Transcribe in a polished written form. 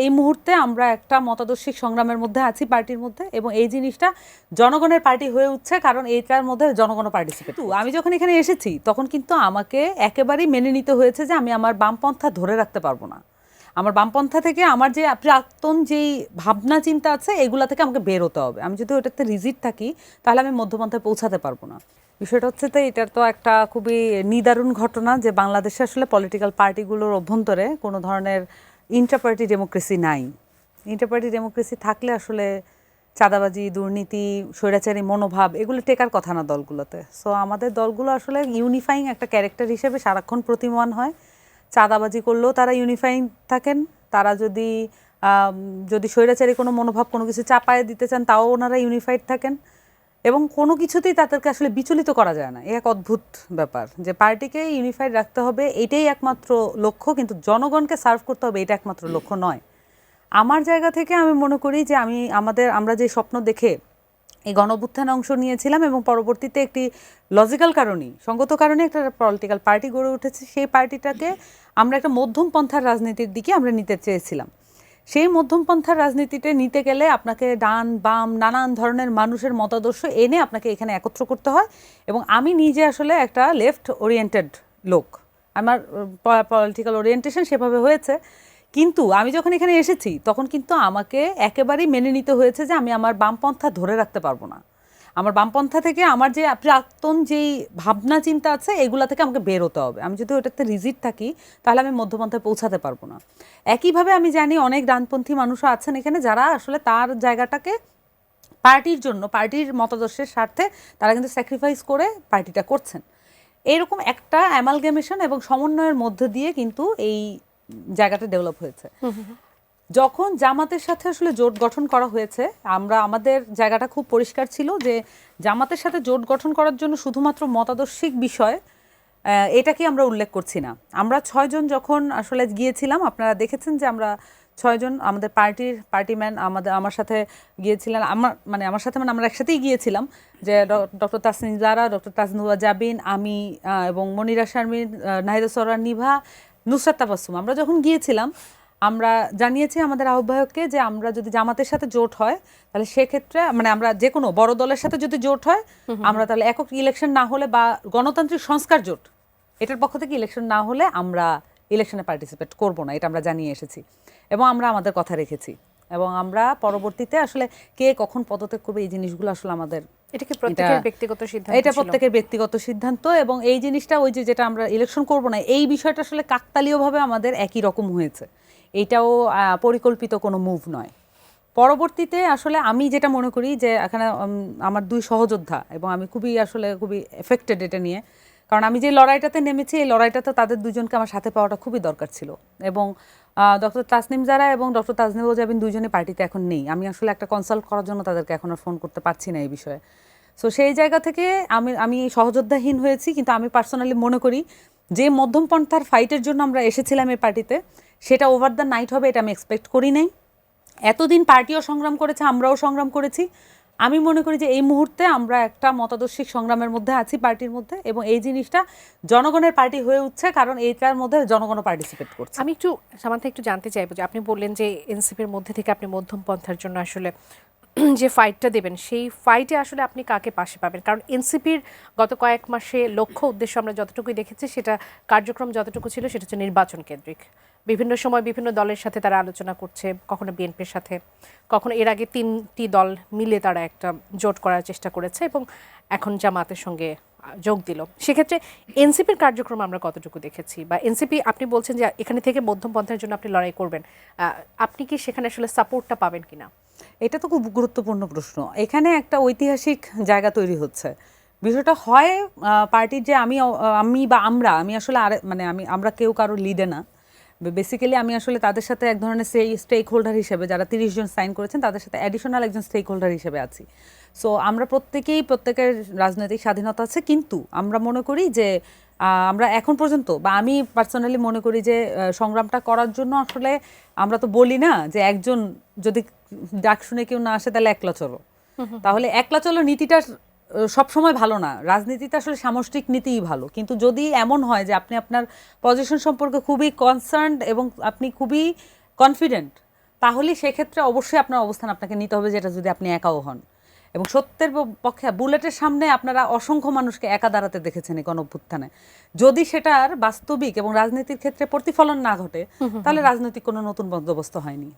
এই মুহূর্তে আমরা একটা মতাদর্শিক সংগ্রামের মধ্যে আছি পার্টির মধ্যে, এবং এই জিনিসটা জনগণের পার্টি হয়ে উঠছে, কারণ এইটার মধ্যে জনগণও পার্টিসিপেট। আমি যখন এখানে এসেছি তখন কিন্তু আমাকে একেবারেই মেনে নিতে হয়েছে যে আমি আমার বামপন্থা ধরে রাখতে পারবো না। আমার বামপন্থা থেকে আমার যে প্রাক্তন যেই ভাবনা চিন্তা আছে এগুলা থেকে আমাকে বের হতে হবে। আমি যদি ওটাতে রিজিড থাকি তাহলে আমি মধ্যপন্থায় পৌঁছাতে পারবো না। বিষয়টা হচ্ছে তো এটার তো একটা খুবই নিদারুণ ঘটনা যে বাংলাদেশে আসলে পলিটিক্যাল পার্টিগুলোর অভ্যন্তরে কোনো ধরনের ইন্টারপার্টি ডেমোক্রেসি নাই। ইন্টারপার্টি ডেমোক্রেসি থাকলে আসলে চাঁদাবাজি, দুর্নীতি, স্বৈরাচারী মনোভাব এগুলো টেকার কথা না দলগুলোতে। সো আমাদের দলগুলো আসলে ইউনিফাইং একটা ক্যারেক্টার হিসেবে সারাক্ষণ প্রতীয়মান হয়। চাঁদাবাজি করলেও তারা ইউনিফাইং থাকেন, তারা যদি যদি স্বৈরাচারী কোনো মনোভাব কোনো কিছু চাপায় দিতে চান তাও ওনারা ইউনিফাইড থাকেন, এবং কোনো কিছুতেই তাদেরকে আসলে বিচলিত করা যায় না। এক অদ্ভুত ব্যাপার যে পার্টিকে ইউনিফাইড রাখতে হবে এটাই একমাত্র লক্ষ্য, কিন্তু জনগণকে সার্ভ করতে হবে এটা একমাত্র লক্ষ্য নয়। আমার জায়গা থেকে আমি মনে করি যে আমরা যে স্বপ্ন দেখে এই গণঅভ্যুত্থানে অংশ নিয়েছিলাম এবং পরবর্তীতে একটি লজিক্যাল কারণেই, সঙ্গত কারণে একটা পলিটিক্যাল পার্টি গড়ে উঠেছে, সেই পার্টিটাকে আমরা একটা মধ্যম পন্থার রাজনীতির দিকে আমরা নিতে চেয়েছিলাম। সেই মধ্যমপন্থার রাজনীতিতে নিতে গেলে আপনাকে ডান বাম নানান ধরনের মানুষের মতাদর্শ এনে আপনাকে এখানে একত্র করতে হয়, এবং আমি নিজে আসলে একটা লেফট ওরিয়েন্টেড লোক, আমার পলিটিক্যাল ওরিয়েন্টেশন সেভাবে হয়েছে। কিন্তু আমি যখন এখানে এসেছি তখন কিন্তু আমাকে একেবারেই মেনে নিতে হয়েছে যে আমি আমার বামপন্থা ধরে রাখতে পারবো না। আমার বামপন্থা থেকে আমার যে প্রাক্তন যেই ভাবনা চিন্তা আছে এগুলা থেকে আমাকে বের হতে হবে। আমি যদি ওটাতে রিজিড থাকি তাহলে আমি মধ্যপন্থায় পৌঁছাতে পারবো না। একইভাবে আমি জানি অনেক ডানপন্থী মানুষও আছেন এখানে যারা আসলে তার জায়গাটাকে পার্টির জন্য, পার্টির মতাদর্শের স্বার্থে তারা কিন্তু স্যাক্রিফাইস করে পার্টিটা করছেন। এরকম একটা অ্যামালগেমেশন এবং সমন্বয়ের মধ্যে দিয়ে কিন্তু এই জায়গাটা ডেভেলপ হয়েছে। যখন জামাতের সাথে আসলে জোট গঠন করা হয়েছে, আমাদের জায়গাটা খুব পরিষ্কার ছিল যে জামাতের সাথে জোট গঠন করার জন্য শুধুমাত্র মতাদর্শিক বিষয় এটাকে আমরা উল্লেখ করছি না। আমরা 6 জন যখন আসলে গিয়েছিলাম, আপনারা দেখেছেন যে আমরা 6 জন আমাদের পার্টিম্যান আমার সাথে গিয়েছিলেন, আমার সাথে আমরা একসাথেই গিয়েছিলাম, যে ডক্টর তাসনিম জারা, ডক্টর তাজনুবা জাবিন, আমি এবং মনিরা শারমিন, নাহিদা সরওয়ার নিভা, নুসরাত তাবাসসুম। আমরা যখন গিয়েছিলাম আমরা জানিয়েছি আমাদের আহ্বায়ককে যে আমরা যদি জামাতের সাথে জোট হয় তাহলে সেক্ষেত্রে আমরা যে কোনো বড় দলের সাথে যদি জোট হয় আমরা তাহলে একক ইলেকশন না হলে বা গণতান্ত্রিক সংস্কার জোট এটার পক্ষ থেকে ইলেকশন না হলে আমরা ইলেকশনে পার্টিসিপেট করব না, এটা আমরা জানিয়ে এসেছি এবং আমরা আমাদের কথা রেখেছি। এবং আমরা পরবর্তীতে আসলে কে কখন পদত্যাগ করবে এই জিনিসগুলো আসলে আমাদের এটা প্রত্যেকের ব্যক্তিগত সিদ্ধান্ত, এটা প্রত্যেকের ব্যক্তিগত সিদ্ধান্ত। এবং এই জিনিসটা ওই যেটা আমরা ইলেকশন করব না এই বিষয়টা আসলে কাকতালীয়ভাবে আমাদের একই রকম হয়েছে, এইটাও পরিকল্পিত কোনো মুভ নয়। পরবর্তীতে আসলে আমি যেটা মনে করি যে এখানে আমার 2 সহযোদ্ধা এবং আমি খুবই এফেক্টেড এটা নিয়ে, কারণ আমি যে লড়াইটাতে নেমেছি এই লড়াইটাতে তাদের 2 জনকে আমার সাথে পাওয়াটা খুবই দরকার ছিল। এবং ডক্টর তাসনিম জারা এবং ডক্টর তাজনুবা জাবিন 2 জনই পার্টিতে এখন নেই। আমি আসলে একটা কনসাল্ট করার জন্য তাদেরকে এখন আর ফোন করতে পারছি না এই বিষয়ে। সো সেই জায়গা থেকে আমি সহযোদ্ধাহীন হয়েছি, কিন্তু আমি পার্সোনালি মনে করি যে মধ্যমপন্থার ফাইটের জন্য আমরা এসেছিলাম এই পার্টিতে সেটা ওভার দ্য নাইট হবে এটা আমি এক্সপেক্ট করি নাই। এতদিন পার্টিও সংগ্রাম করেছে, আমরাও সংগ্রাম করেছি। আমি মনে করি যে এই মুহূর্তে আমরা একটা মতাদর্শিক সংগ্রামের মধ্যে আছি পার্টির মধ্যে, এবং এই জিনিসটা জনগণের পার্টি হয়ে উঠছে, কারণ এইটার মধ্যে জনগণও পার্টিসিপেট করছে। আমি সামান্থা একটু জানতে চাইবো যে আপনি বললেন যে এনসিপির মধ্যে থেকে আপনি মধ্যম পন্থার জন্য আসলে যে ফাইটটা দেবেন সেই ফাইটে আসলে আপনি কাকে পাশে পাবেন? কারণ এনসিপির গত কয়েক মাসে লক্ষ্য উদ্দেশ্য আমরা যতটুকুই দেখেছি সেটা কার্যক্রম যতটুকু ছিল সেটা হচ্ছে নির্বাচন কেন্দ্রিক। বিভিন্ন সময় বিভিন্ন দলের সাথে তারা আলোচনা করছে, কখনো বিএনপির সাথে, কখনো এর আগে 3টি দল মিলে তারা একটা জোট করার চেষ্টা করেছে এবং এখন জামাতের সঙ্গে যোগ দিল। সেক্ষেত্রে এনসিপির কার্যক্রম আমরা কতটুকু দেখেছি, বা এনসিপি আপনি বলছেন যে এখানে থেকে মধ্যম পন্থার জন্য আপনি লড়াই করবেন, আপনি কি সেখানে আসলে সাপোর্টটা পাবেন কিনা? এটা তো খুব গুরুত্বপূর্ণ প্রশ্ন। এখানে একটা ঐতিহাসিক জায়গা তৈরি হচ্ছে। বিষয়টা হয় পার্টির যে আমি বা আমি আসলে আমরা কেউ কারো লিডে না। বেসিক্যালি আমি আসলে তাদের সাথে এক ধরনের স্টেক হোল্ডার হিসেবে, যারা 30 জন সাইন করেছেন তাদের সাথে অ্যাডিশনাল একজন স্টেক হোল্ডার হিসেবে আছি। সো আমরা প্রত্যেকের রাজনৈতিক স্বাধীনতা আছে, কিন্তু আমরা মনে করি যে আমরা এখন পর্যন্ত বা আমি পার্সোনালি মনে করি যে সংগ্রামটা করার জন্য আসলে আমরা তো বলি না যে একজন যদি ডাক শুনে কেউ না আসে তাহলে একলা চলো, তাহলে একলা চলো নীতিটা সবসময় ভালো না। রাজনীতিতে আসলে সামষ্টিক নীতিই ভালো, কিন্তু যদি এমন হয় যে আপনি আপনার পজিশন সম্পর্কে খুবই কনসার্নড এবং আপনি খুবই কনফিডেন্ট, তাহলে সেক্ষেত্রে অবশ্যই আপনার অবস্থান আপনাকে নিতে হবে, যেটা যদি আপনি একাও হন। এবং সত্যের পক্ষে বুলেটের সামনে আপনারা অসংখ্য মানুষকে একা দাঁড়াতে দেখেছেন এই গণঅভ্যুত্থানে। যদি সেটার বাস্তবিক এবং রাজনীতির ক্ষেত্রে প্রতিফলন না ঘটে, তাহলে রাজনৈতিক কোনো নতুন বন্দোবস্ত হয়নি।